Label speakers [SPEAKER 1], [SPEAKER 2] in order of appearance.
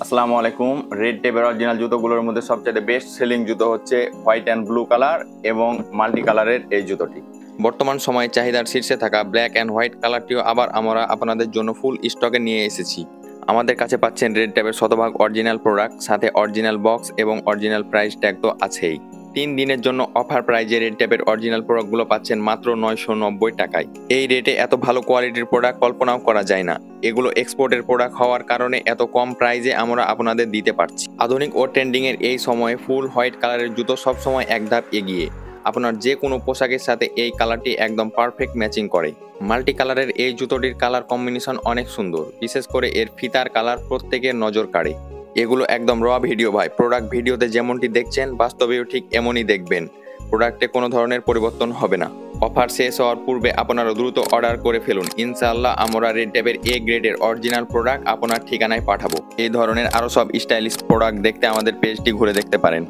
[SPEAKER 1] আসসালামু আলাইকুম। Red টেপের original জুতোগুলোর মধ্যে সবচেয়ে বেস্ট সেলিং জুতো হচ্ছে হোয়াইট অ্যান্ড ব্লু কালার এবং মাল্টি কালারের এই জুতোটি।
[SPEAKER 2] বর্তমান সময়ে চাহিদার শীর্ষে থাকা ব্ল্যাক অ্যান্ড হোয়াইট কালারটিও আবার আমরা আপনাদের জন্য ফুল স্টকে নিয়ে এসেছি। আমাদের কাছে পাচ্ছেন রেড ট্যাবের শতভাগ অরিজিনাল প্রোডাক্ট, সাথে অরিজিনাল বক্স এবং অরিজিনাল প্রাইস ট্যাগ তো আছেই। 3 দিনের জন্য অফার প্রাইজে রেড ট্যাবের অরিজিনাল প্রোডাক্টগুলো পাচ্ছেন মাত্র 990 টাকায়। এই রেটে এত ভালো কোয়ালিটির প্রোডাক্ট কল্পনাও করা যায় না। এগুলো এক্সপোর্টের প্রোডাক্ট হওয়ার কারণে এত কম প্রাইজে আমরা আপনাদের দিতে পারছি। আধুনিক ও ট্রেন্ডিং এর এই সময়ে ফুল হোয়াইট কালারের জুতো সবসময় এক ধাপ এগিয়ে। আপনার যে কোনো পোশাকের সাথে এই কালারটি একদম পারফেক্ট ম্যাচিং করে। মাল্টি কালারের এই জুতোটির কালার কম্বিনেশন অনেক সুন্দর, বিশেষ করে এর ফিতার কালার প্রত্যেকের নজর কাড়ে। এগুলো একদম র ভিডিও ভাই, প্রোডাক্ট ভিডিওতে যেমনটি দেখছেন বাস্তবেও ঠিক এমনই দেখবেন। প্রোডাক্টে কোনো ধরনের পরিবর্তন হবে না। অফার শেষ হওয়ার পূর্বে আপনারা দ্রুত অর্ডার করে ফেলুন। ইনশাআল্লাহ আমরা রেড ট্যাবের এ গ্রেডের অরিজিনাল প্রোডাক্ট আপনার ঠিকানায় পাঠাবো। এই ধরনের আরও সব স্টাইলিশ প্রোডাক্ট দেখতে আমাদের পেজটি ঘুরে দেখতে পারেন।